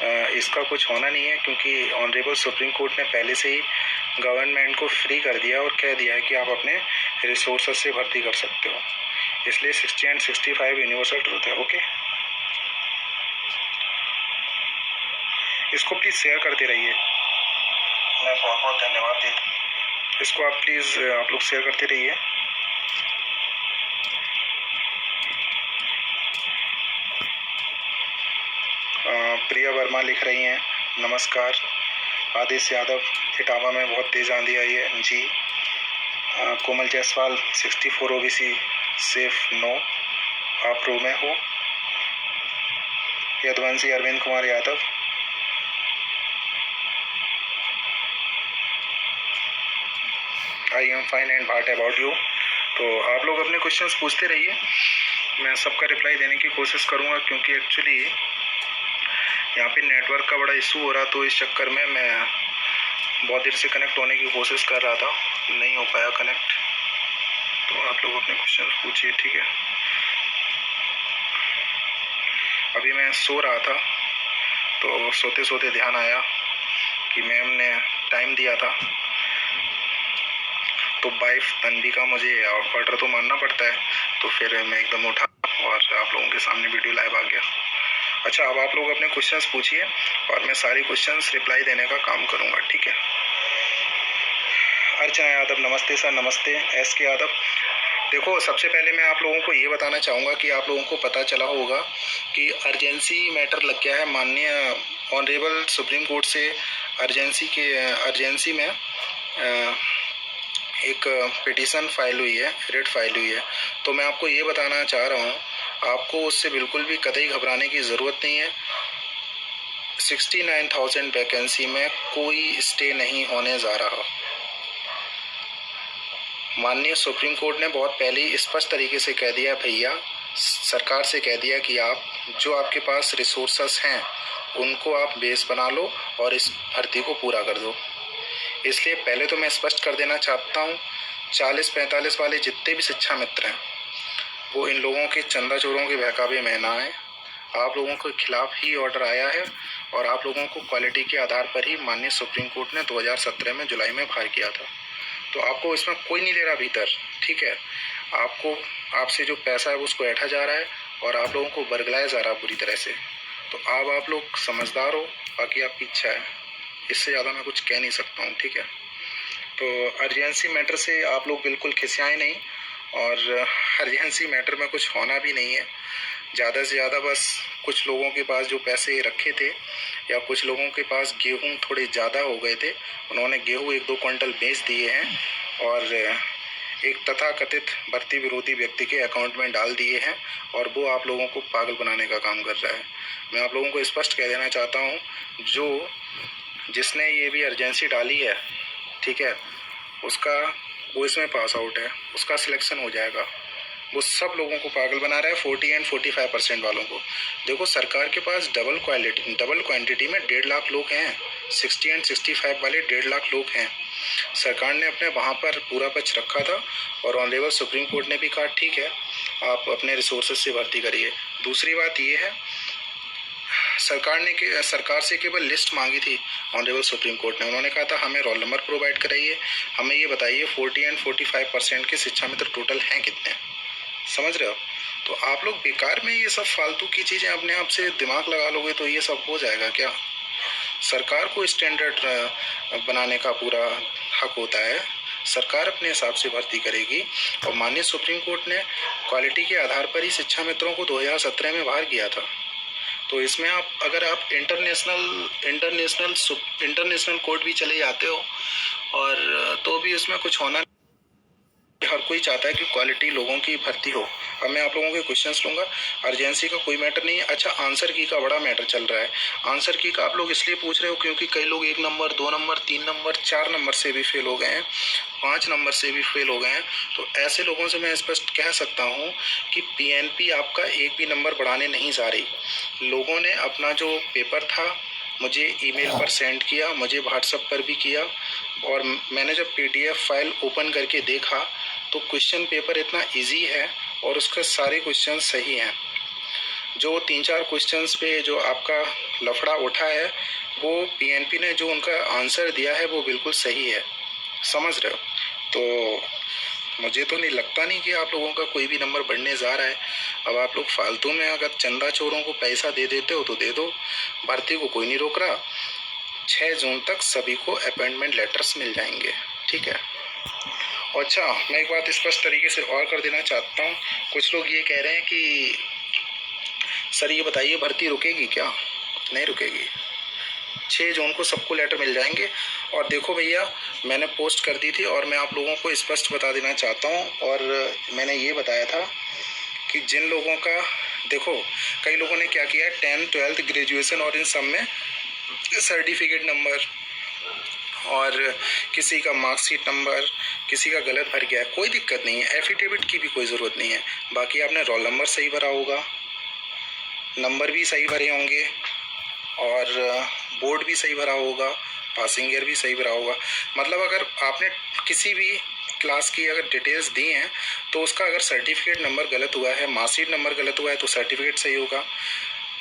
इसका कुछ होना नहीं है, क्योंकि ऑनरेबल सुप्रीम कोर्ट ने पहले से ही गवर्नमेंट को फ्री कर दिया और कह दिया है कि आप अपने रिसोर्सेज से भर्ती कर सकते हो। इसलिए 60 एंड 65 यूनिवर्सल ट्रूथ है। ओके, इसको प्लीज़ शेयर करते रहिए, मैं बहुत बहुत धन्यवाद देता हूँ। इसको आप प्लीज़ आप लोग शेयर करते रहिए। प्रिया वर्मा लिख रही हैं, नमस्कार। आदेश यादव, इटावा में बहुत तेज़ आंधी आई है जी। Komal Jaiswal 64 OBC safe no, आप रो में हो। Yaduvanshi Arvind Kumar Yadav, I am fine and what about you. तो आप लोग अपने क्वेश्चंस पूछते रहिए, मैं सबका रिप्लाई देने की कोशिश करूँगा, क्योंकि एक्चुअली यहाँ पे नेटवर्क का बड़ा इशू हो रहा, तो इस चक्कर में मैं बहुत देर से कनेक्ट होने की कोशिश कर रहा था, नहीं हो पाया कनेक्ट। तो आप लोग अपने क्वेश्चन पूछिए, ठीक है। अभी मैं सो रहा था, तो सोते सोते ध्यान आया कि मैम ने टाइम दिया था, तो वाइफ तन्वी का मुझे ऑर्डर तो मानना पड़ता है, तो फिर मैं एकदम उठा और आप लोगों के सामने वीडियो लाइव आ गया। अच्छा, अब आप लोग अपने क्वेश्चंस पूछिए और मैं सारे क्वेश्चंस रिप्लाई देने का काम करूंगा, ठीक है। अर्चना यादव, नमस्ते सर। नमस्ते एस के यादव। देखो, सबसे पहले मैं आप लोगों को ये बताना चाहूँगा कि आप लोगों को पता चला होगा कि अर्जेंसी मैटर लग गया है माननीय ऑनरेबल सुप्रीम कोर्ट से। अर्जेंसी में एक पिटीशन फाइल हुई है, रिट फाइल हुई है। तो मैं आपको ये बताना चाह रहा हूँ, आपको उससे बिल्कुल भी कतई घबराने की ज़रूरत नहीं है। 69,000 वैकेंसी में कोई स्टे नहीं होने जा रहा। माननीय सुप्रीम कोर्ट ने बहुत पहले ही स्पष्ट तरीके से कह दिया, भैया सरकार से कह दिया कि आप जो आपके पास रिसोर्सेस हैं उनको आप बेस बना लो और इस भर्ती को पूरा कर दो। इसलिए पहले तो मैं स्पष्ट कर देना चाहता हूँ, 40-45 वाले जितने भी शिक्षा मित्र हैं वो इन लोगों के चंदा चोरों के बहकावे में ना आए। आप लोगों के खिलाफ ही ऑर्डर आया है और आप लोगों को क्वालिटी के आधार पर ही माननीय सुप्रीम कोर्ट ने 2017 में जुलाई में बाहर किया था। तो आपको इसमें कोई नहीं ले रहा भीतर, ठीक है। आपसे जो पैसा है उसको ऐठा जा रहा है और आप लोगों को बरगलाया जा रहा है पूरी तरह से। तो अब आप लोग समझदार हो, बाकी आपकी इच्छा है, इससे ज़्यादा मैं कुछ कह नहीं सकता हूँ, ठीक है। तो अर्जेंसी मैटर से आप लोग बिल्कुल खिसियाएं नहीं, और अर्जेंसी मैटर में कुछ होना भी नहीं है। ज़्यादा से ज़्यादा बस कुछ लोगों के पास जो पैसे रखे थे या कुछ लोगों के पास गेहूं थोड़े ज़्यादा हो गए थे, उन्होंने गेहूं 1-2 क्विंटल बेच दिए हैं और एक तथाकथित भर्ती विरोधी व्यक्ति के अकाउंट में डाल दिए हैं, और वो आप लोगों को पागल बनाने का काम कर रहा है। मैं आप लोगों को स्पष्ट कह देना चाहता हूँ, जिसने ये भी अर्जेंसी डाली है, ठीक है, वो इसमें पास आउट है, उसका सिलेक्शन हो जाएगा। वो सब लोगों को पागल बना रहा है, 40 एंड 45% वालों को। देखो, सरकार के पास डबल क्वांटिटी में 1.5 लाख लोग हैं, 60 एंड 65 वाले 1.5 लाख लोग हैं। सरकार ने अपने वहाँ पर पूरा पक्ष रखा था और ऑनरेबल सुप्रीम कोर्ट ने भी कहा ठीक है, आप अपने रिसोर्सेज से भर्ती करिए। दूसरी बात ये है, सरकार से केवल लिस्ट मांगी थी ऑनरेबल सुप्रीम कोर्ट ने। उन्होंने कहा था हमें रोल नंबर प्रोवाइड कराइए, हमें ये बताइए 40 एंड 45% के शिक्षा मित्र टोटल हैं कितने, समझ रहे हो। तो आप लोग बेकार में ये सब फालतू की चीज़ें अपने आप से दिमाग लगा लोगे तो ये सब हो जाएगा क्या। सरकार को स्टैंडर्ड बनाने का पूरा हक होता है, सरकार अपने हिसाब से भर्ती करेगी। और माननीय सुप्रीम कोर्ट ने क्वालिटी के आधार पर ही शिक्षा मित्रों को 2017 में बाहर किया था। तो इसमें अगर आप इंटरनेशनल कोर्ट भी चले जाते हो और तो भी इसमें कुछ होना, हर कोई चाहता है कि क्वालिटी लोगों की भर्ती हो। अब मैं आप लोगों के क्वेश्चंस लूँगा, अर्जेंसी का कोई मैटर नहीं है। अच्छा, आंसर की का बड़ा मैटर चल रहा है। आंसर की का आप लोग इसलिए पूछ रहे हो क्योंकि कई लोग 1 नंबर 2 नंबर 3 नंबर 4 नंबर से भी फेल हो गए हैं, 5 नंबर से भी फेल हो गए हैं। तो ऐसे लोगों से मैं स्पष्ट कह सकता हूँ कि PNP आपका एक भी नंबर बढ़ाने नहीं जा रही। लोगों ने अपना जो पेपर था मुझे ईमेल पर सेंड किया, मुझे व्हाट्सएप पर भी किया, और मैंने जब PDF फाइल ओपन करके देखा तो क्वेश्चन पेपर इतना इजी है और उसके सारे क्वेश्चन सही हैं। जो 3-4 क्वेश्चंस पे जो आपका लफड़ा उठा है वो पीएनपी ने जो उनका आंसर दिया है वो बिल्कुल सही है, समझ रहे हो। तो मुझे तो नहीं लगता नहीं कि आप लोगों का कोई भी नंबर बढ़ने जा रहा है। अब आप लोग फालतू में अगर चंदा चोरों को पैसा दे देते हो तो दे दो, भर्ती को कोई नहीं रोक रहा। 6 जून तक सभी को अपॉइंटमेंट लेटर्स मिल जाएंगे, ठीक है। और अच्छा, मैं एक बात स्पष्ट तरीके से और कर देना चाहता हूँ। कुछ लोग ये कह रहे हैं कि सर ये बताइए भर्ती रुकेगी क्या? नहीं रुकेगी। 6 जून को सबको लेटर मिल जाएंगे। और देखो भैया, मैंने पोस्ट कर दी थी और मैं आप लोगों को स्पष्ट बता देना चाहता हूँ। और मैंने ये बताया था कि जिन लोगों का, देखो कई लोगों ने क्या किया है, 10th 12th ग्रेजुएशन और इन सब में सर्टिफिकेट नंबर और किसी का मार्कशीट नंबर किसी का गलत भर गया है, कोई दिक्कत नहीं है, एफिडेविट की भी कोई ज़रूरत नहीं है। बाकी आपने रोल नंबर सही भरा होगा, नंबर भी सही भरे होंगे और बोर्ड भी सही भरा होगा, पासिंग ईयर भी सही भरा होगा। मतलब अगर आपने किसी भी क्लास की अगर डिटेल्स दी हैं तो उसका अगर सर्टिफिकेट नंबर गलत हुआ है, मार्कशीट नंबर गलत हुआ है तो सर्टिफिकेट सही होगा,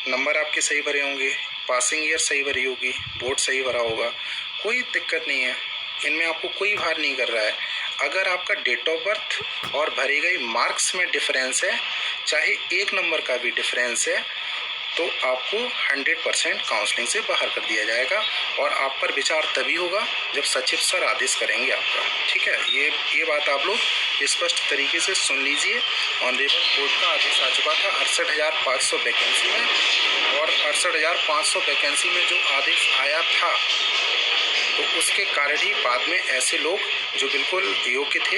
नंबर आपके सही भरे होंगे, पासिंग ईयर सही भरी होगी, बोर्ड सही भरा होगा, कोई दिक्कत नहीं है। इनमें आपको कोई भार नहीं कर रहा है। अगर आपका डेट ऑफ बर्थ और भरे गए मार्क्स में डिफरेंस है, चाहे 1 नंबर का भी डिफरेंस है, तो आपको 100% काउंसलिंग से बाहर कर दिया जाएगा। और आप पर विचार तभी होगा जब सचिव सर आदेश करेंगे आपका, ठीक है। ये बात आप लोग स्पष्ट तरीके से सुन लीजिए। ऑनरेबल कोर्ट का आदेश आ चुका था 68,500 वैकेंसी में, और 68,500 वैकेंसी में जो आदेश आया था तो उसके कारण ही बाद में ऐसे लोग जो बिल्कुल योग्य थे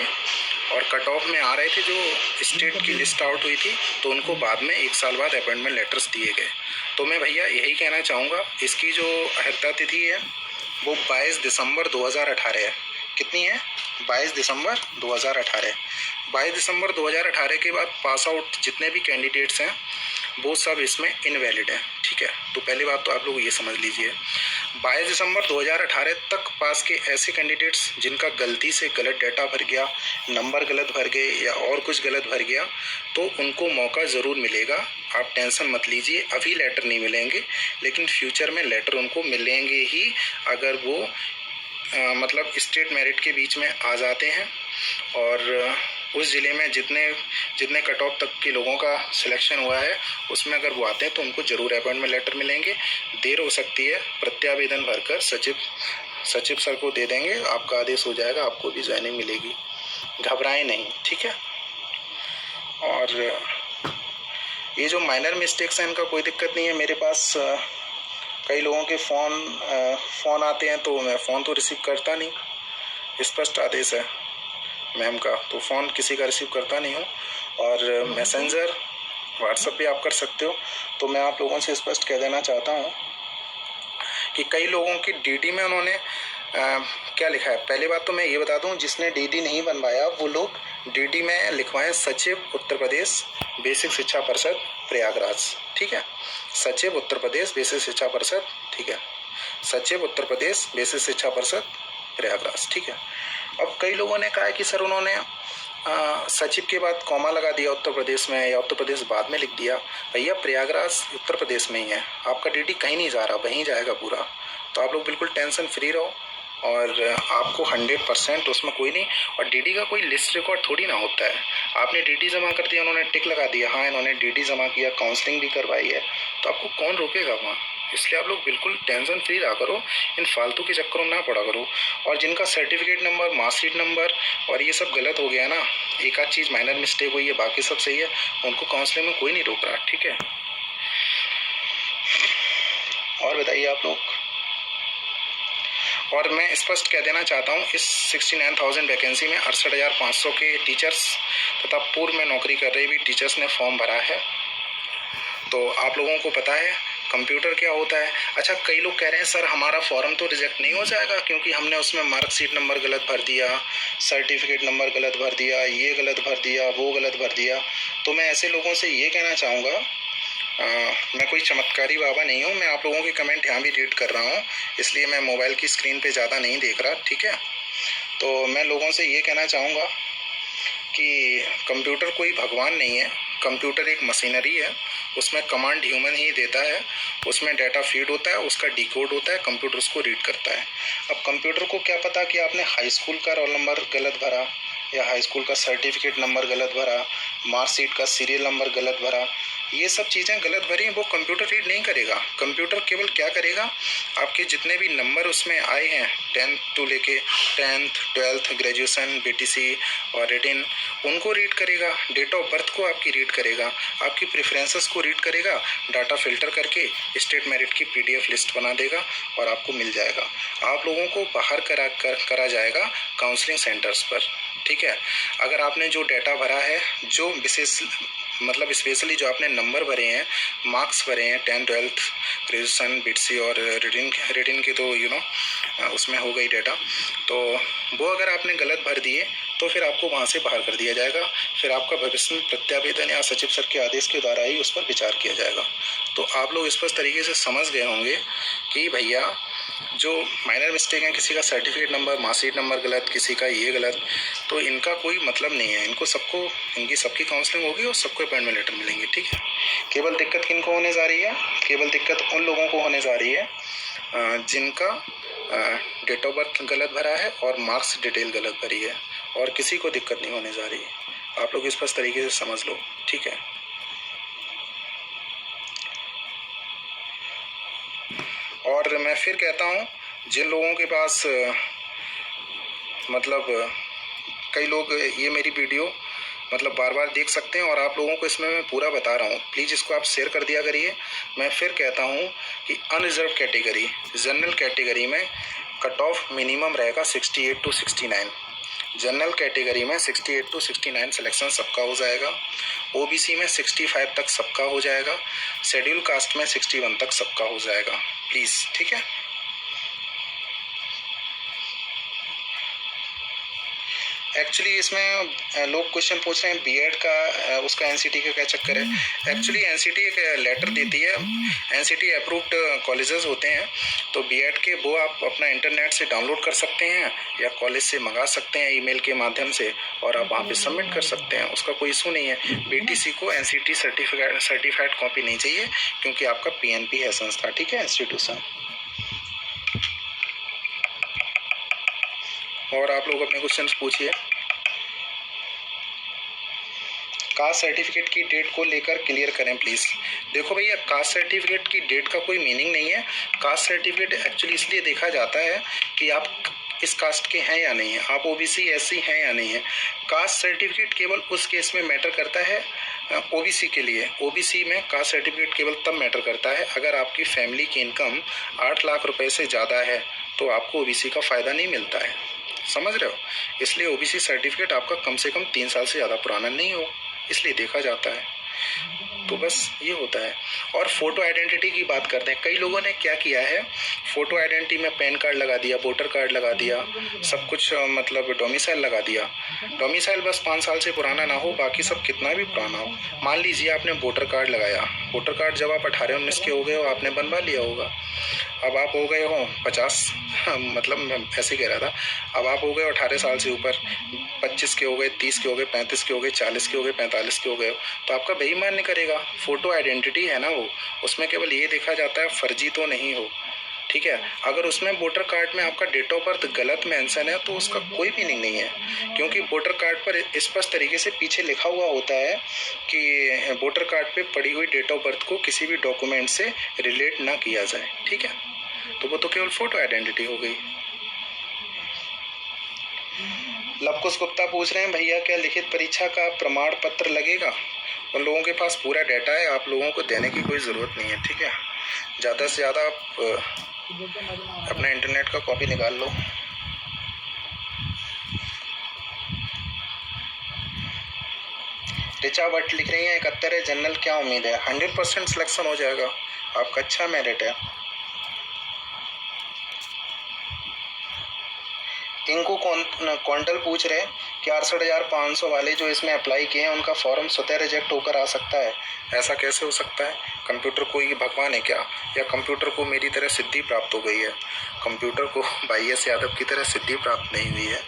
और कट ऑफ में आ रहे थे, जो स्टेट की लिस्ट आउट हुई थी, तो उनको बाद में 1 साल बाद अपॉइंटमेंट लेटर्स दिए गए। तो मैं भैया यही कहना चाहूँगा, इसकी जो अहर्ता तिथि है वो 22 दिसंबर 2018 है। कितनी है? 22 दिसंबर 2018। 22 दिसंबर 2018 के बाद पास आउट जितने भी कैंडिडेट्स हैं वो सब इसमें इनवैलिड है, ठीक है। तो पहली बात तो आप लोग ये समझ लीजिए, 22 दिसंबर 2018 तक पास के ऐसे कैंडिडेट्स जिनका गलती से गलत डाटा भर गया, नंबर गलत भर गए या और कुछ गलत भर गया, तो उनको मौका ज़रूर मिलेगा। आप टेंशन मत लीजिए, अभी लेटर नहीं मिलेंगे लेकिन फ्यूचर में लेटर उनको मिलेंगे ही, अगर वो मतलब स्टेट मेरिट के बीच में आ जाते हैं और उस ज़िले में जितने कट ऑफ तक के लोगों का सिलेक्शन हुआ है उसमें अगर वो आते हैं तो उनको ज़रूर अपॉइंटमेंट लेटर मिलेंगे। देर हो सकती है, प्रत्यावेदन भरकर सचिव सर को दे देंगे, आपका आदेश हो जाएगा, आपको भी ज्वाइनिंग मिलेगी, घबराएं नहीं, ठीक है। और ये जो माइनर मिस्टेक्स हैं इनका कोई दिक्कत नहीं है। मेरे पास कई लोगों के फ़ोन आते हैं तो मैं फ़ोन तो रिसीव करता नहीं, स्पष्ट आदेश है मैम का, तो फ़ोन किसी का रिसीव करता नहीं हूँ। और मैसेंजर व्हाट्सएप भी आप कर सकते हो। तो मैं आप लोगों से स्पष्ट कह देना चाहता हूँ कि कई लोगों की डीडी में उन्होंने क्या लिखा है। पहली बात तो मैं ये बता दूँ, जिसने डीडी नहीं बनवाया वो लोग डीडी में लिखवाएं सचिव उत्तर प्रदेश बेसिक शिक्षा परिषद प्रयागराज, ठीक है। सचिव उत्तर प्रदेश बेसिक शिक्षा परिषद, ठीक है, सचिव उत्तर प्रदेश बेसिक शिक्षा परिषद प्रयागराज, ठीक है। अब कई लोगों ने कहा है कि सर उन्होंने सचिव के बाद कॉमा लगा दिया उत्तर प्रदेश में, या उत्तर प्रदेश बाद में लिख दिया। भैया प्रयागराज उत्तर प्रदेश में ही है, आपका डीडी कहीं नहीं जा रहा, वहीं जाएगा पूरा। तो आप लोग बिल्कुल टेंशन फ्री रहो और आपको 100% उसमें कोई नहीं। और डीडी का कोई लिस्ट रिकॉर्ड थोड़ी ना होता है। आपने डीडी जमा कर दिया, उन्होंने टिक लगा दिया, हाँ इन्होंने डीडी जमा किया, काउंसलिंग भी करवाई है, तो आपको कौन रोकेगा वहाँ। इसलिए आप लोग बिल्कुल टेंशन फ्री रहा करो, इन फालतू के चक्करों में ना पड़ा करो। और जिनका सर्टिफिकेट नंबर, मार्कशीट नंबर और ये सब गलत हो गया ना, एक आध चीज़ माइनर मिस्टेक हुई है, बाकी सब सही है, उनको काउंसलिंग में कोई नहीं रोक रहा, ठीक है। और बताइए आप लोग। और मैं स्पष्ट कह देना चाहता हूँ, इस 69,000 वैकेंसी में 68,500 के टीचर्स तथा पूर्व में नौकरी कर रहे भी टीचर्स ने फॉर्म भरा है। तो आप लोगों को पता है कंप्यूटर क्या होता है। अच्छा, कई लोग कह रहे हैं सर हमारा फॉर्म तो रिजेक्ट नहीं हो जाएगा क्योंकि हमने उसमें मार्कशीट नंबर गलत भर दिया, सर्टिफिकेट नंबर गलत भर दिया, ये गलत भर दिया, वो गलत भर दिया। तो मैं ऐसे लोगों से ये कहना चाहूँगा, मैं कोई चमत्कारी बाबा नहीं हूँ, मैं आप लोगों के कमेंट यहाँ भी रीड कर रहा हूँ, इसलिए मैं मोबाइल की स्क्रीन पे ज़्यादा नहीं देख रहा, ठीक है। तो मैं लोगों से ये कहना चाहूँगा कि कंप्यूटर कोई भगवान नहीं है, कंप्यूटर एक मशीनरी है उसमें कमांड ह्यूमन ही देता है, उसमें डाटा फीड होता है, उसका डिकोड होता है, कंप्यूटर उसको रीड करता है। अब कंप्यूटर को क्या पता कि आपने हाई स्कूल का रोल नंबर गलत भरा या हाई स्कूल का सर्टिफिकेट नंबर गलत भरा, मार्कशीट का सीरियल नंबर गलत भरा, ये सब चीज़ें गलत भरी, वो कंप्यूटर रीड नहीं करेगा। कंप्यूटर केवल क्या करेगा, आपके जितने भी नंबर उसमें आए हैं 10th to लेके 10th 12th ग्रेजुएशन बीटीसी और रिटिन, उनको रीड करेगा। डेट ऑफ बर्थ को आपकी रीड करेगा, आपकी प्रेफरेंसेस को रीड करेगा, डाटा फिल्टर करके स्टेट मेरिट की PDF लिस्ट बना देगा और आपको मिल जाएगा। आप लोगों को बाहर करा जाएगा काउंसलिंग सेंटर्स पर, ठीक है। अगर आपने जो डाटा भरा है, जो विशेष मतलब स्पेशली जो आपने नंबर भरे हैं, मार्क्स भरे हैं 10th 12th ग्रेजुएशन बीटीसी और रिटिन के, तो उसमें हो गई डाटा, तो वो अगर आपने गलत भर दिए तो फिर आपको वहाँ से बाहर कर दिया जाएगा। फिर आपका भविष्य में प्रत्यावेदन या सचिव सर के आदेश के द्वारा ही उस पर विचार किया जाएगा। तो आप लोग स्पष्ट तरीके से समझ गए होंगे कि भैया जो माइनर मिस्टेक है, किसी का सर्टिफिकेट नंबर, मार्कशीट नंबर गलत, किसी का ये गलत, तो इनका कोई मतलब नहीं है। इनको सबको, इनकी सबकी काउंसलिंग होगी और सबको अपॉइंटमेंट लेटर मिलेंगे, ठीक है। केवल दिक्कत किनको होने जा रही है, केवल दिक्कत उन लोगों को होने जा रही है जिनका डेट ऑफ बर्थ गलत भरा है और मार्क्स डिटेल गलत भरी है, और किसी को दिक्कत नहीं होने जा रही है। आप लोग स्पष्ट तरीके से समझ लो, ठीक है। और मैं फिर कहता हूँ, जिन लोगों के पास मतलब कई लोग ये मेरी वीडियो मतलब बार बार देख सकते हैं और आप लोगों को इसमें मैं पूरा बता रहा हूँ, प्लीज़ इसको आप शेयर कर दिया करिए। मैं फिर कहता हूँ कि अनरिजर्व कैटेगरी, जनरल कैटेगरी में कट ऑफ मिनिमम रहेगा 68 to 69। जनरल कैटेगरी में 68 to 69 सिलेक्शन सबका हो जाएगा। OBC में 65 तक सबका हो जाएगा। शेड्यूल कास्ट में 61 तक सबका हो जाएगा, प्लीज़, ठीक है। एक्चुअली इसमें लोग क्वेश्चन पूछ रहे हैं बीएड का, उसका एनसीटी का क्या चक्कर है। एक्चुअली एनसीटी एक लेटर देती है, एनसीटी अप्रूव्ड कॉलेजेस होते हैं, तो बीएड के वो आप अपना इंटरनेट से डाउनलोड कर सकते हैं या कॉलेज से मंगा सकते हैं ईमेल के माध्यम से, और आप वहाँ पे सबमिट कर सकते हैं, उसका कोई इशू नहीं है। बीटीसी को एनसीटी सर्टिफाइड कॉपी नहीं चाहिए क्योंकि आपका PNP है संस्था, ठीक है, इंस्टीट्यूशन। और आप लोग अपने क्वेश्चन पूछिए। कास्ट सर्टिफिकेट की डेट को लेकर क्लियर करें प्लीज़। देखो भैया, कास्ट सर्टिफिकेट की डेट का कोई मीनिंग नहीं है। कास्ट सर्टिफिकेट एक्चुअली इसलिए देखा जाता है कि आप इस कास्ट के हैं या नहीं है, आप OBC SC हैं या नहीं है। कास्ट सर्टिफिकेट केवल उस केस में मैटर करता है OBC के लिए। OBC में कास्ट सर्टिफिकेट केवल तब मैटर करता है अगर आपकी फैमिली की इनकम 8 लाख रुपए से ज़्यादा है, तो आपको OBC का फ़ायदा नहीं मिलता है, समझ रहे हो। इसलिए OBC सर्टिफिकेट आपका कम से कम 3 साल से ज़्यादा पुराना नहीं हो, इसलिए देखा जाता है। तो बस ये होता है। और फोटो आइडेंटिटी की बात करते हैं, कई लोगों ने क्या किया है, फोटो आइडेंटिटी में पैन कार्ड लगा दिया, वोटर कार्ड लगा दिया, सब कुछ मतलब डोमिसाइल लगा दिया। डोमिसाइल बस 5 साल से पुराना ना हो, बाकी सब कितना भी पुराना हो। मान लीजिए आपने वोटर कार्ड लगाया, वोटर कार्ड जब आप 18-19 के हो गए हो, आपने बनवा लिया होगा। अब आप हो गए हो 50, मतलब मैं ऐसे कह रहा था, अब आप हो गए 18 साल से ऊपर, 25 के हो गए, 30 के हो गए, 35 के हो गए, 40 के हो गए, 45 के हो गए, तो आपका भाई मान्य करेगा। फोटो आइडेंटिटी है ना वो, उसमें केवल ये देखा जाता है फर्जी तो नहीं हो, ठीक है। अगर उसमें वोटर कार्ड में आपका डेट ऑफ बर्थ गलत मेंशन है तो उसका कोई मीनिंग नहीं है, क्योंकि वोटर कार्ड पर स्पष्ट तरीके से पीछे लिखा हुआ होता है कि वोटर कार्ड पे पड़ी हुई डेट ऑफ बर्थ को किसी भी डॉक्यूमेंट से रिलेट ना किया जाए, ठीक है। तो वो तो केवल फोटो आइडेंटिटी हो गई। लवकुश गुप्ता पूछ रहे हैं, भैया क्या लिखित परीक्षा का प्रमाण पत्र लगेगा? उन लोगों के पास पूरा डाटा है, आप लोगों को देने की कोई ज़रूरत नहीं है, ठीक है। ज़्यादा से ज़्यादा आप अपना इंटरनेट का कॉपी निकाल लो। ऋचा भट्ट लिख रही है 71 है जनरल, क्या उम्मीद है? 100% सिलेक्शन हो जाएगा आपका, अच्छा मेरिट है। इनको क्वांटल पूछ रहे कि 68,500 वाले जो इसमें अप्लाई किए हैं उनका फॉर्म स्वतः रिजेक्ट होकर आ सकता है? ऐसा कैसे हो सकता है? कंप्यूटर को ये भगवान है क्या, या कंप्यूटर को मेरी तरह सिद्धि प्राप्त हो गई है? कंप्यूटर को YS यादव की तरह सिद्धि प्राप्त नहीं हुई है।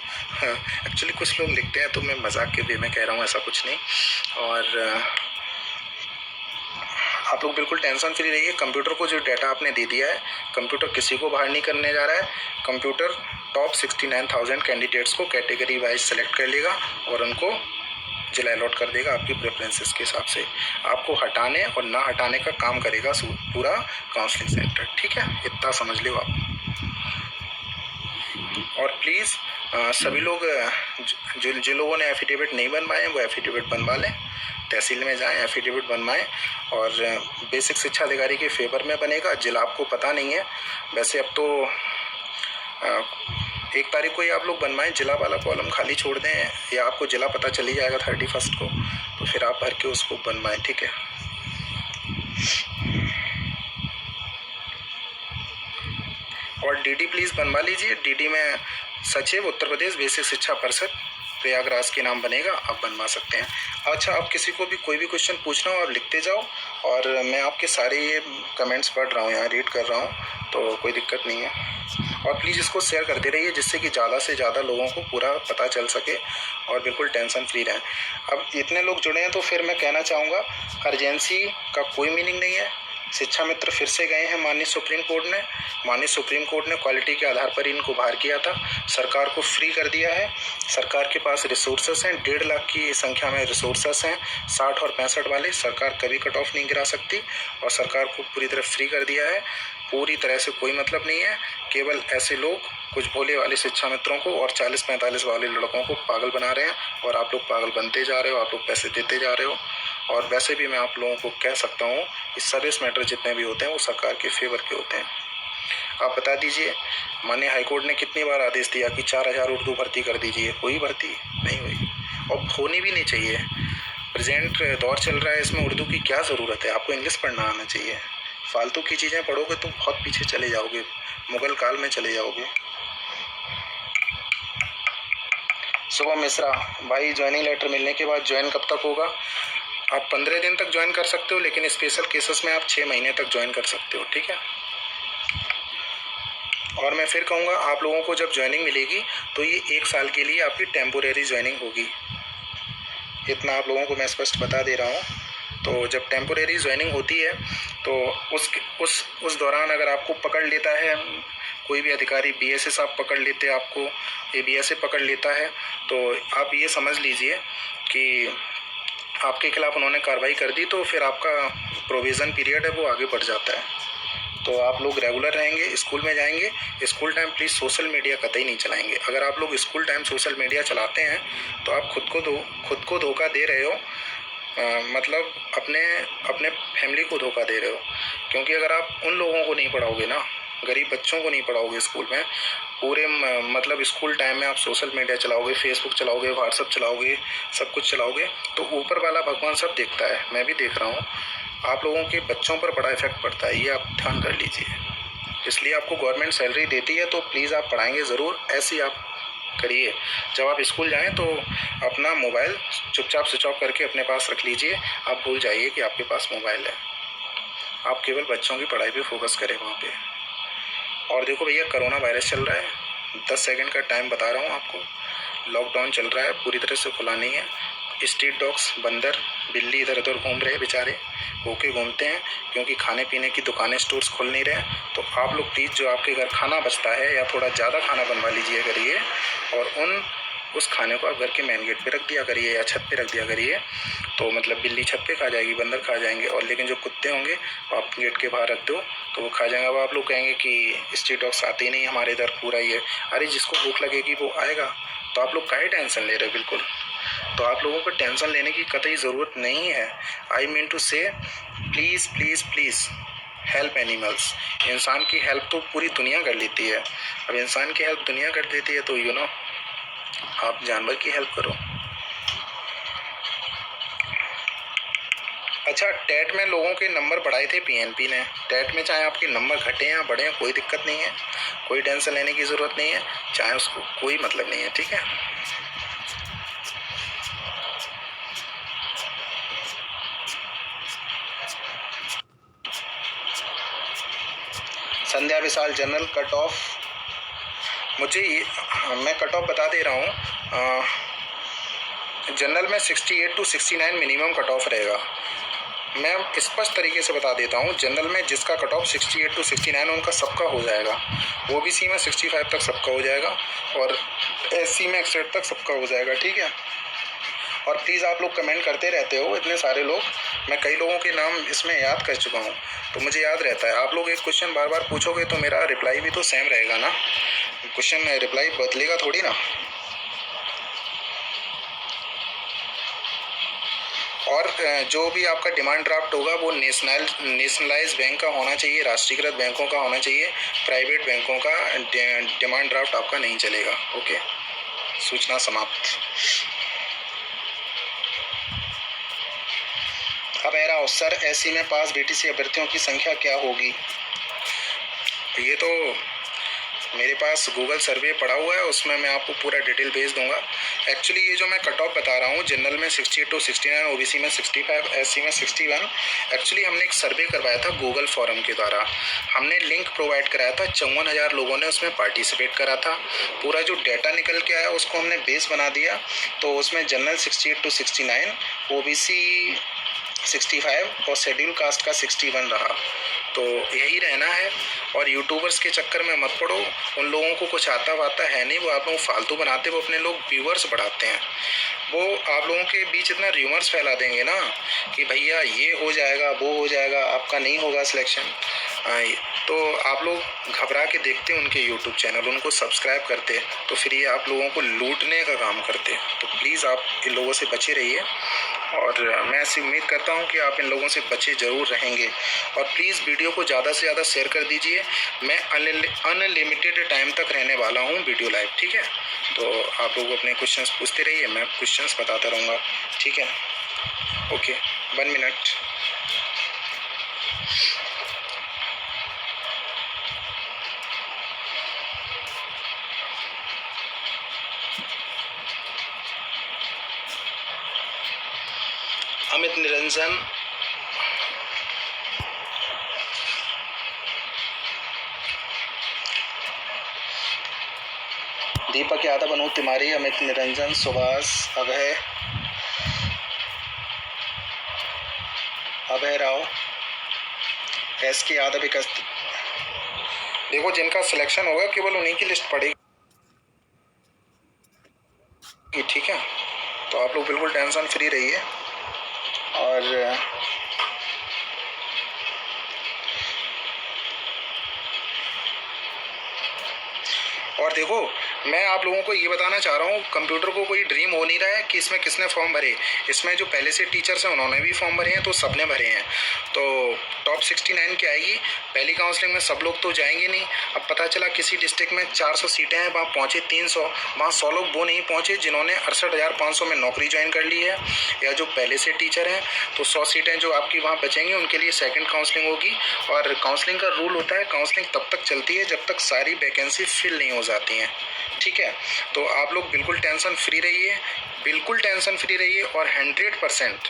एक्चुअली कुछ लोग लिखते हैं तो मैं मजाक के वे में कह रहा हूँ, ऐसा कुछ नहीं। और आप लोग बिल्कुल टेंशन फ्री रहिए। कंप्यूटर को जो डाटा आपने दे दिया है, कंप्यूटर किसी को बाहर नहीं करने जा रहा है। कंप्यूटर टॉप 69,000 कैंडिडेट्स को कैटेगरी वाइज सेलेक्ट कर लेगा और उनको जिला अलॉट कर देगा आपकी प्रेफरेंसेस के हिसाब से। आपको हटाने और ना हटाने का काम करेगा पूरा काउंसलिंग सेंटर, ठीक है? इतना समझ लो आप। और प्लीज़ सभी लोग जो लोगों ने एफिडेविट नहीं बनवाए वो एफिडेविट बनवा लें। तहसील में जाएं, एफिडेविट बनवाएं और बेसिक शिक्षा अधिकारी के फेवर में बनेगा। जिला आपको पता नहीं है वैसे, अब तो 1 तारीख को ही आप लोग बनवाएं। जिला वाला कॉलम खाली छोड़ दें या आपको जिला पता चली जाएगा 31 को, तो फिर आप भर के उसको बनवाएं, ठीक है? और डीडी प्लीज़ बनवा लीजिए। डीडी में सचिव उत्तर प्रदेश बेसिक शिक्षा परिषद प्रयागराज के नाम बनेगा, आप बनवा सकते हैं। अच्छा, आप किसी को भी कोई भी क्वेश्चन पूछना हो आप लिखते जाओ और मैं आपके सारे ये कमेंट्स पढ़ रहा हूँ, यहाँ रीड कर रहा हूँ, तो कोई दिक्कत नहीं है। और प्लीज़ इसको शेयर करते रहिए जिससे कि ज़्यादा से ज़्यादा लोगों को पूरा पता चल सके और बिल्कुल टेंशन फ्री रहें। अब इतने लोग जुड़े हैं तो फिर मैं कहना चाहूँगा, अर्जेंसी का कोई मीनिंग नहीं है। शिक्षा मित्र फिर से गए हैं माननीय सुप्रीम कोर्ट ने क्वालिटी के आधार पर इनको बाहर किया था। सरकार को फ्री कर दिया है। सरकार के पास रिसोर्सेस हैं, 1.5 लाख की संख्या में रिसोर्सेस हैं, 60 और 65 वाले। सरकार कभी कट ऑफ नहीं गिरा सकती और सरकार को पूरी तरह फ्री कर दिया है। पूरी तरह से कोई मतलब नहीं है। केवल ऐसे लोग कुछ भोले वाले शिक्षा मित्रों को और 40-45 वाले लड़कों को पागल बना रहे हैं और आप लोग पागल बनते जा रहे हो, आप लोग पैसे देते जा रहे हो। और वैसे भी मैं आप लोगों को कह सकता हूँ कि सर्विस मैटर जितने भी होते हैं वो सरकार के फेवर के होते हैं। आप बता दीजिए, माननीय हाईकोर्ट ने कितनी बार आदेश दिया कि 4000 उर्दू भर्ती कर दीजिए, कोई भर्ती नहीं हुई और होनी भी नहीं चाहिए। प्रेजेंट दौर चल रहा है, इसमें उर्दू की क्या ज़रूरत है? आपको इंग्लिश पढ़ना आना चाहिए। फालतू की चीज़ें पढ़ोगे तो बहुत पीछे चले जाओगे, मुगल काल में चले जाओगे। शुभम मिश्रा भाई, ज्वाइनिंग लेटर मिलने के बाद ज्वाइन कब तक होगा? आप 15 दिन तक ज्वाइन कर सकते हो, लेकिन स्पेशल केसेस में आप 6 महीने तक ज्वाइन कर सकते हो, ठीक है? और मैं फिर कहूँगा, आप लोगों को जब ज्वाइनिंग मिलेगी तो ये 1 साल के लिए आपकी टेम्पोरेरी ज्वाइनिंग होगी। इतना आप लोगों को मैं स्पष्ट बता दे रहा हूँ। तो जब टेम्पोरेरी ज्वाइनिंग होती है तो उस दौरान अगर आपको पकड़ लेता है कोई भी अधिकारी, बीएसए साहब पकड़ लेते हैं आपको, एबीएसए पकड़ लेता है, तो आप ये समझ लीजिए कि आपके खिलाफ़ उन्होंने कार्रवाई कर दी, तो फिर आपका प्रोविज़न पीरियड है वो आगे बढ़ जाता है। तो आप लोग रेगुलर रहेंगे, स्कूल में जाएंगे। School time please social media कतई नहीं चलाएंगे। अगर आप लोग स्कूल टाइम सोशल मीडिया चलाते हैं तो आप खुद को धोखा दे रहे हो, मतलब अपने फैमिली को धोखा दे रहे हो। क्योंकि अगर आप उन लोगों को नहीं पढ़ाओगे ना, गरीब बच्चों को नहीं पढ़ाओगे स्कूल में, पूरे मतलब स्कूल टाइम में आप सोशल मीडिया चलाओगे, फेसबुक चलाओगे, व्हाट्सएप चलाओगे, सब कुछ चलाओगे, तो ऊपर वाला भगवान सब देखता है। मैं भी देख रहा हूँ, आप लोगों के बच्चों पर बड़ा इफेक्ट पड़ता है, ये आप ध्यान कर लीजिए। इसलिए आपको गवर्नमेंट सैलरी देती है तो प्लीज़ आप पढ़ाएंगे ज़रूर, ऐसे आप करिए। जब आप स्कूल जाएं तो अपना मोबाइल चुपचाप स्विच ऑफ करके अपने पास रख लीजिए। आप भूल जाइए कि आपके पास मोबाइल है। आप केवल बच्चों की पढ़ाई पे फोकस करें वहाँ पे। और देखो भैया, कोरोना वायरस चल रहा है, 10 सेकंड का टाइम बता रहा हूँ आपको। लॉकडाउन चल रहा है, पूरी तरह से खुला नहीं है। स्ट्रीट डॉग्स, बंदर, बिल्ली इधर उधर घूम रहे बेचारे, भूखे घूमते हैं क्योंकि खाने पीने की दुकानें, स्टोर्स खुल नहीं रहे। तो आप लोग प्लीज़ जो आपके घर खाना बचता है या थोड़ा ज़्यादा खाना बनवा लीजिए करिए और उस खाने को आप घर के मेन गेट पे रख दिया करिए या छत पे रख दिया करिए। तो मतलब बिल्ली छत पे खा जाएगी, बंदर खा जाएंगे, और लेकिन जो कुत्ते होंगे वो आप गेट के बाहर रख दो तो वो खा जाएंगे। अब आप लोग कहेंगे कि स्ट्रीट डॉग्स आते ही नहीं हमारे इधर, पूरा ये, अरे जिसको भूख लगेगी वो आएगा। तो आप लोग काहे टेंशन ले रहे हो? बिल्कुल, तो आप लोगों को टेंशन लेने की कतई ज़रूरत नहीं है। आई मीन टू से, please please please help animals. इंसान की हेल्प तो पूरी दुनिया कर लेती है। अब इंसान की हेल्प दुनिया कर देती है तो आप जानवर की हेल्प करो। अच्छा, टेट में लोगों के नंबर बढ़ाए थे पीएनपी ने। टेट में चाहे आपके नंबर घटे या बढ़े, कोई दिक्कत नहीं है, कोई टेंशन लेने की ज़रूरत नहीं है, चाहे उसको कोई मतलब नहीं है, ठीक है? संध्या विशाल, जनरल कट ऑफ, मैं कट ऑफ बता दे रहा हूँ। जनरल में 68 to 69 मिनिमम कट ऑफ रहेगा। मैं स्पष्ट तरीके से बता देता हूँ, जनरल में जिसका कट ऑफ 68 to 69 उनका सबका हो जाएगा, ओबीसी में 65 तक सबका हो जाएगा और एससी में 61 तक सबका हो जाएगा, ठीक है। और प्लीज़ आप लोग कमेंट करते रहते हो, इतने सारे लोग, मैं कई लोगों के नाम इसमें याद कर चुका हूँ, तो मुझे याद रहता है। आप लोग एक क्वेश्चन बार बार पूछोगे तो मेरा रिप्लाई भी तो सेम रहेगा ना, क्वेश्चन रिप्लाई बदलेगा थोड़ी ना। और जो भी आपका डिमांड ड्राफ्ट होगा वो नेशनलाइज बैंक का होना चाहिए, राष्ट्रीयकृत बैंकों का होना चाहिए, प्राइवेट बैंकों का डिमांड ड्राफ्ट आपका नहीं चलेगा। ओके, सूचना समाप्त। अब एरा सर, एससी में पास बीटीसी अभ्यर्थियों की संख्या क्या होगी? ये तो मेरे पास गूगल सर्वे पड़ा हुआ है, उसमें मैं आपको पूरा डिटेल भेज दूंगा। एक्चुअली ये जो मैं कट ऑफ बता रहा हूँ, जनरल में 68 to 69, ओबीसी में 65, एससी में 61, एक्चुअली हमने एक सर्वे करवाया था गूगल फॉरम के द्वारा। हमने लिंक प्रोवाइड कराया था, 54,000 लोगों ने उसमें पार्टिसिपेट करा था। पूरा जो डाटा निकल के आया उसको हमने बेस बना दिया, तो उसमें जनरल 68 to 69, ओबीसी 65 और शेड्यूल कास्ट का 61 रहा। तो यही रहना है, और यूट्यूबर्स के चक्कर में मत पड़ो, उन लोगों को कुछ आता वाता है नहीं, वो आप लोग फालतू बनाते, वो अपने लोग व्यूअर्स बढ़ाते हैं, वो आप लोगों के बीच इतना र्यूमर्स फैला देंगे ना कि भैया ये हो जाएगा, वो हो जाएगा, आपका नहीं होगा सिलेक्शन। तो आप लोग घबरा के देखते उनके यूट्यूब चैनल, उनको सब्सक्राइब करते, तो फिर ये आप लोगों को लूटने का काम करते। तो प्लीज़ आप इन लोगों से बचे रहिए, और मैं ऐसी उम्मीद करता हूं कि आप इन लोगों से बचे ज़रूर रहेंगे। और प्लीज़ वीडियो को ज़्यादा से ज़्यादा शेयर कर दीजिए। मैं अनलिमिटेड टाइम तक रहने वाला हूं वीडियो लाइव, ठीक है। तो आप लोग अपने क्वेश्चंस पूछते रहिए, मैं क्वेश्चंस बताता रहूँगा, ठीक है। Okay, 1 minute. Amit Niranjan, Deepak Yadav, Anu Tiwari, Amit Niranjan, Subhash, Abhay Rao, S K Yadav, देखो जिनका सिलेक्शन होगा केवल उन्हीं की लिस्ट पड़ेगी, ठीक है। तो आप लोग बिल्कुल टेंशन फ्री रहिए। और देखो, मैं आप लोगों को ये बताना चाह रहा हूँ, कंप्यूटर को कोई ड्रीम हो नहीं रहा है कि इसमें किसने फॉर्म भरे। इसमें जो पहले से टीचर्स हैं उन्होंने भी फॉर्म भरे हैं, तो सबने भरे हैं। तो टॉप 69 क्या आएगी, पहली काउंसलिंग में सब लोग तो जाएंगे नहीं। अब पता चला किसी डिस्ट्रिक्ट में 400 सीटें हैं, वहाँ पहुँचे 300, वहाँ 100 लोग वो नहीं पहुँचे जिन्होंने 68,500 में नौकरी ज्वाइन कर ली है, या जो पहले से टीचर हैं। तो 100 सीटें जो आपकी वहाँ बचेंगी उनके लिए सेकेंड काउंसलिंग होगी। और काउंसलिंग का रूल होता है, काउंसलिंग तब तक चलती है जब तक सारी वैकेंसी फिल नहीं हो जाती हैं, ठीक है। तो आप लोग बिल्कुल टेंशन फ्री रहिए, बिल्कुल टेंशन फ्री रहिए। और 100%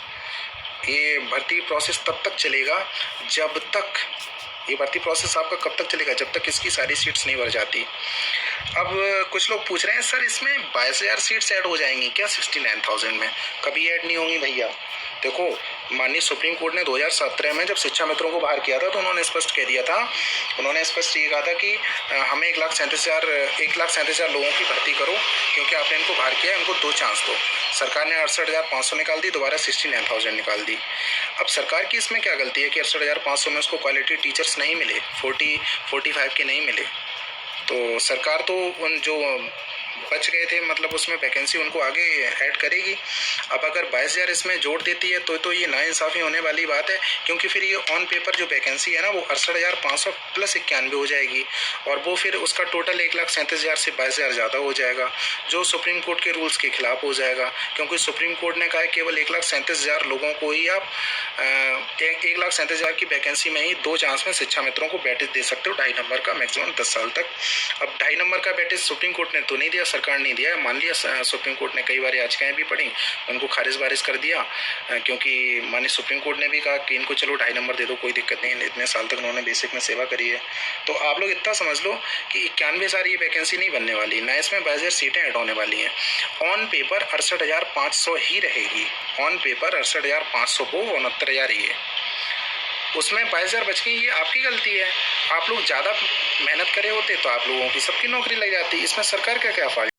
ये भर्ती प्रोसेस तब तक चलेगा जब तक, ये भर्ती प्रोसेस आपका कब तक चलेगा, जब तक इसकी सारी सीट्स नहीं भर जाती। अब कुछ लोग पूछ रहे हैं सर इसमें 22,000 सीट्स ऐड हो जाएंगी क्या 69,000 में? कभी ऐड नहीं होंगी भैया। देखो, माननीय सुप्रीम कोर्ट ने 2017 में जब शिक्षा मित्रों को बाहर किया था तो उन्होंने स्पष्ट कह दिया था, उन्होंने स्पष्ट ये कहा था कि हमें 1,37,000 लोगों की भर्ती करो, क्योंकि आपने इनको बाहर किया, इनको 2 चांस दो। सरकार ने 68,500 निकाल दी, दोबारा 69,000 निकाल दी। अब सरकार की इसमें क्या गलती है कि 68,500 में उसको क्वालिटी टीचर्स नहीं मिले, 45 के नहीं मिले। तो सरकार तो उन जो बच गए थे, मतलब उसमें वैकेंसी उनको आगे ऐड करेगी। अब अगर 22,000 इसमें जोड़ देती है तो ये नाइंसाफ़ी होने वाली बात है, क्योंकि फिर ये ऑन पेपर जो वैकेंसी है ना वो 68,500 प्लस 91 हो जाएगी, और वो फिर उसका टोटल 1,37,000 से 22,000 ज़्यादा हो जाएगा, जो सुप्रीम कोर्ट के रूल्स के खिलाफ हो जाएगा। क्योंकि सुप्रीम कोर्ट ने कहा है केवल 1,37,000 लोगों को ही आप 1,37,000 की वैकेंसी में ही 2 चांस में शिक्षा मित्रों को बैटेज दे सकते हो, 2.5 नंबर का, मैक्सिमम 10 साल तक। अब 2.5 नंबर का बैटेज सुप्रीम कोर्ट ने तो नहीं दिया, सरकार नहीं दिया। मान लिया सुप्रीम कोर्ट ने कई बार याचिकाएं भी पढ़ी, उनको खारिज बारिज कर दिया, क्योंकि माननीय सुप्रीम कोर्ट ने भी कहा कि इनको चलो 2.5 नंबर दे दो, कोई दिक्कत नहीं, इतने साल तक उन्होंने बेसिक में सेवा करी है। तो आप लोग इतना समझ लो कि 91,000 ये वैकेंसी नहीं बनने वाली, ना इसमें 22,000 सीटें ऐड होने वाली हैं। ऑन पेपर 68,500 ही रहेगी, ऑन पेपर 68,500 को 69,000 ही है। उसमें 22,000 बच गई, ये आपकी गलती है। आप लोग ज़्यादा मेहनत करे होते तो आप लोगों की सबकी नौकरी लग जाती। इसमें सरकार का क्या फ़ाल्ट?